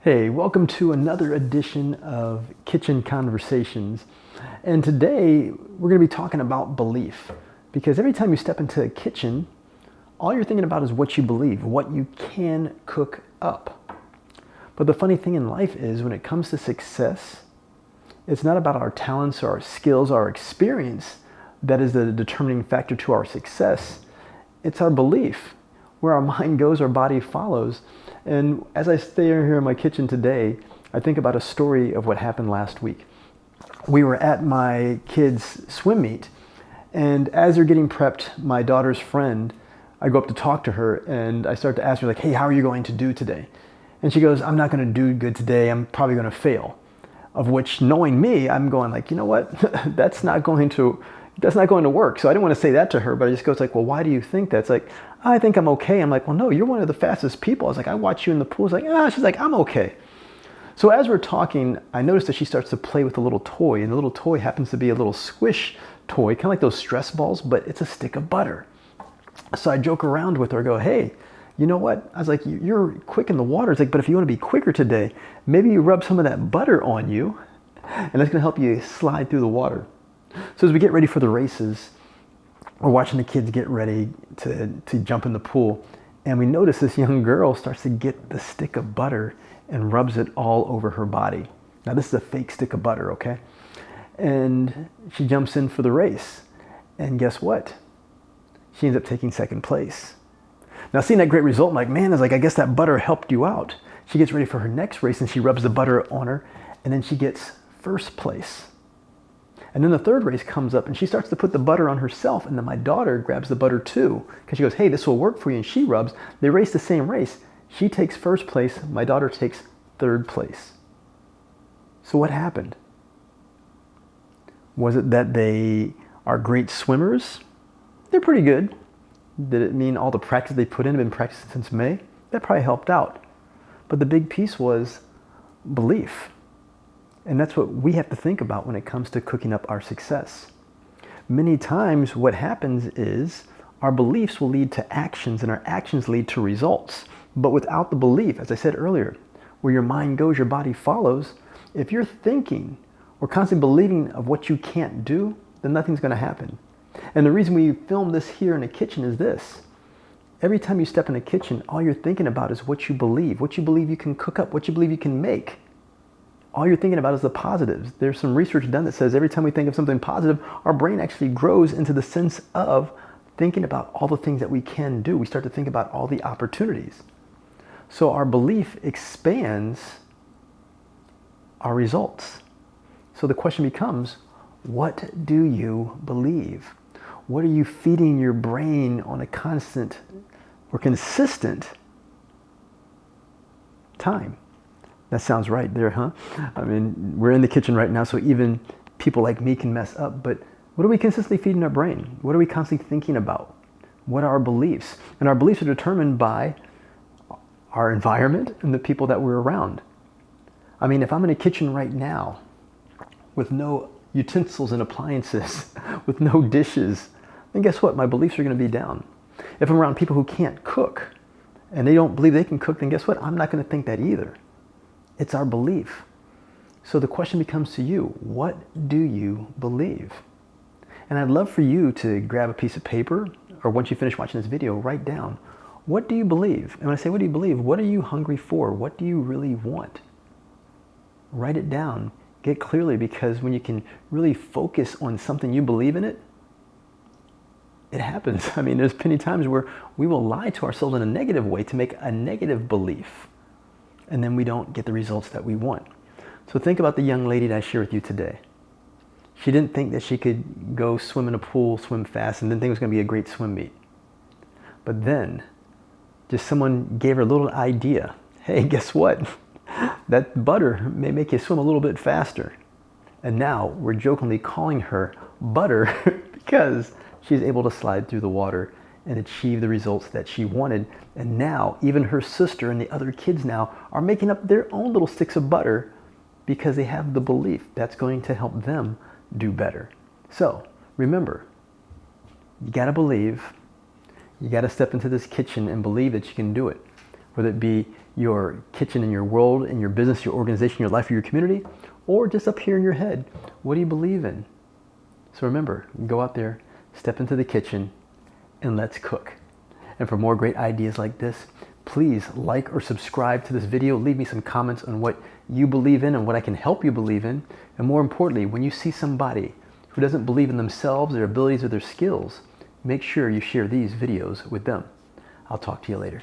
Hey, welcome to another edition of Kitchen Conversations. And today we're going to be talking about belief. Because every time you step into a kitchen, all you're thinking about is what you believe, what you can cook up. But the funny thing in life is when it comes to success, it's not about our talents or our skills, or our experience that is the determining factor to our success. It's our belief. Where our mind goes, our body follows. And as I stay here in my kitchen today, I think about a story of what happened last week. We were at my kids' swim meet, and as they're getting prepped, my daughter's friend, I go up to talk to her, and I start to ask her, like, hey, how are you going to do today? And she goes, I'm not going to do good today. I'm probably going to fail. Of which, knowing me, I'm going like, you know what? That's not going to work. So I didn't want to say that to her, but I just goes like, well, why do you think that? It's like, I think I'm okay. I'm like, well, no, you're one of the fastest people. I was like, I watch you in the pool. It's like, she's like, I'm okay. So as we're talking, I noticed that she starts to play with a little toy, and the little toy happens to be a little squish toy, kind of like those stress balls, but it's a stick of butter. So I joke around with her, I go, hey, you know what? I was like, you're quick in the water. It's like, but if you want to be quicker today, maybe you rub some of that butter on you, and that's going to help you slide through the water. So as we get ready for the races, we're watching the kids get ready to jump in the pool, and we notice this young girl starts to get the stick of butter and rubs it all over her body. Now this is a fake stick of butter, okay? And she jumps in for the race, and guess what? She ends up taking second place. Now seeing that great result, I'm like, man, I guess that butter helped you out. She gets ready for her next race, and she rubs the butter on her, and then she gets first place. And then the third race comes up, and she starts to put the butter on herself, and then my daughter grabs the butter too, because she goes, hey, this will work for you, and she rubs. They race the same race. She takes first place, my daughter takes third place. So what happened? Was it that they are great swimmers? They're pretty good. Did it mean all the practice they put in have been practicing since May? That probably helped out. But the big piece was belief. And that's what we have to think about when it comes to cooking up our success. Many times what happens is our beliefs will lead to actions, and our actions lead to results. But without the belief, as I said earlier, where your mind goes, your body follows. If you're thinking or constantly believing of what you can't do, then nothing's going to happen. And the reason we film this here in the kitchen is this. Every time you step in a kitchen, all you're thinking about is what you believe you can cook up, what you believe you can make. All you're thinking about is the positives. There's some research done that says every time we think of something positive, our brain actually grows into the sense of thinking about all the things that we can do. We start to think about all the opportunities. So our belief expands our results. So the question becomes, what do you believe? What are you feeding your brain on a constant or consistent time? That sounds right there, huh? I mean, we're in the kitchen right now, so even people like me can mess up, but what are we consistently feeding our brain? What are we constantly thinking about? What are our beliefs? And our beliefs are determined by our environment and the people that we're around. I mean, if I'm in a kitchen right now with no utensils and appliances, with no dishes, then guess what? My beliefs are going to be down. If I'm around people who can't cook and they don't believe they can cook, then guess what? I'm not going to think that either. It's our belief. So the question becomes to you, what do you believe? And I'd love for you to grab a piece of paper, or once you finish watching this video, write down, what do you believe? And when I say what do you believe, what are you hungry for? What do you really want? Write it down. Get clearly, because when you can really focus on something you believe in it happens. I mean, there's many times where we will lie to ourselves in a negative way to make a negative belief, and then we don't get the results that we want. So think about the young lady that I shared with you today. She didn't think that she could go swim in a pool, swim fast, and didn't think it was going to be a great swim meet. But then, just someone gave her a little idea. Hey, guess what? That butter may make you swim a little bit faster. And now we're jokingly calling her Butter because she's able to slide through the water and achieve the results that she wanted. And now even her sister and the other kids now are making up their own little sticks of butter because they have the belief that's going to help them do better. So remember, you gotta believe, you gotta step into this kitchen and believe that you can do it. Whether it be your kitchen, in your world, in your business, your organization, your life, or your community, or just up here in your head. What do you believe in? So remember, go out there, step into the kitchen, and let's cook. And for more great ideas like this, please like or subscribe to this video. Leave me some comments on what you believe in and what I can help you believe in. And more importantly, when you see somebody who doesn't believe in themselves, their abilities, or their skills, make sure you share these videos with them. I'll talk to you later.